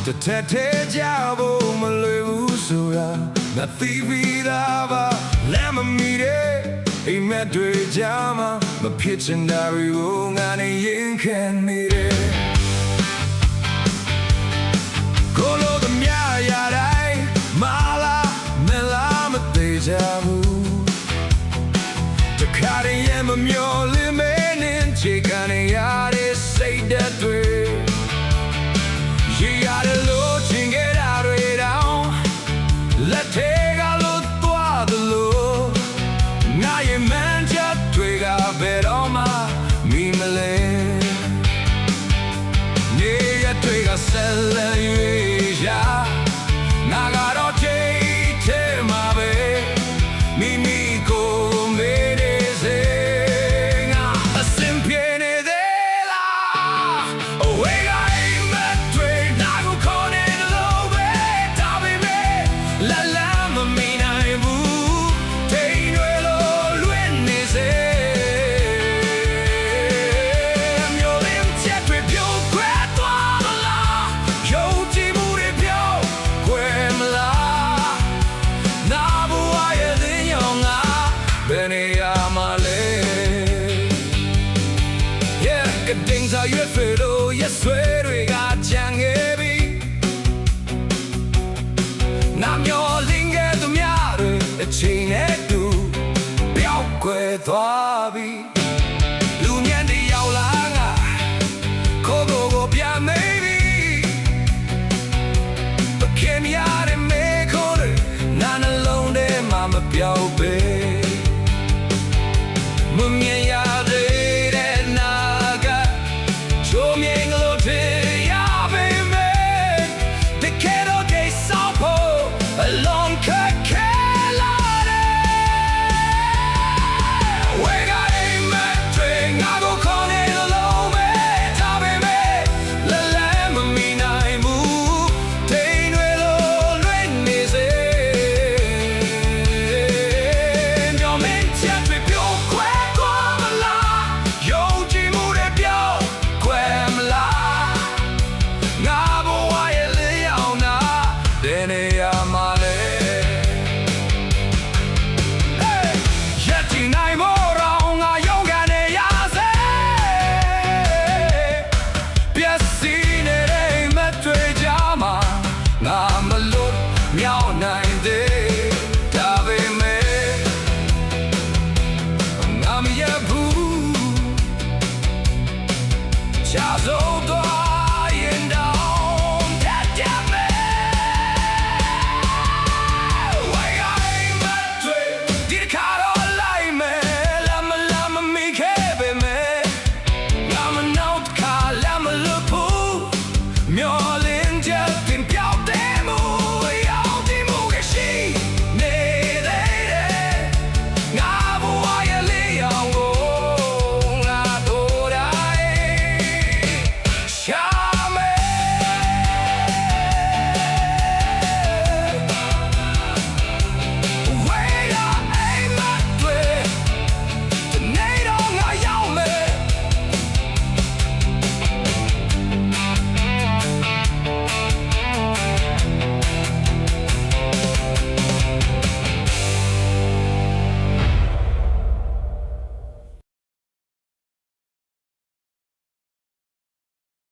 တထက်ထဲကြဖို့မလွယ်ဘူးဆိုတာငါသိပြီးသားပါလမ်းမမီတဲ့အိမ်မက်တွေကြမှာမဖြစ်ချင်တာတွေကိုငါနဲ့ရင်ခံနေတယ်ကိုလိုသမျှရတိုင်းမလာမလာမသေးကြဘူးတခါတည်းရမမျောလင်းမဲနဲ့ချေကနေရတဲ့စိတ်ဓာတ်တွေရေရတယ်လို့ချင်ခဲ့တာတွေတောင်လက်ထဲကလို့သွားသလိုငါရဲ့မန်ချက်တွေကဘယ်တော့မှမိမလဲနေရတွေကဆက်လက်၍ရာငါကတော့ချိန်ထဲမှာပဲမိမိကိုမေးနေစေငါအစင်ပြေနေသေးလားအဝေးကအိမ်မက်တွေနာကိုခေါ်နေလို့ပဲဒါပေမဲ့လာလာမမီနိုင်ဘူးထိန်တွေလို့လွင့်နေစေမျိုးလင်းချက်တွေပြုတ်ခွဲသွားမလားယုံကြည်မှုတွေပြုတ်ခွဲမလားနာဘဝရဲ့သင်ရောငါဘယ်နေရာမှာလဲ Yeah ကတင်စားရွှေဖလို့ရဆွဲတွေကကြံခဲ့ပြီနာမျောလင်းခဲ့သူများတွေအချိန်နဲ့တူပျောက်ကွယ်သွားပြီလူမြတ်တွေရောက်လာငါကိုပြန်မေးပြီပခင်ရတဲ့မေခိုးတွေနာနှလုံးထဲမှာမပြောက်ပဲမမြင်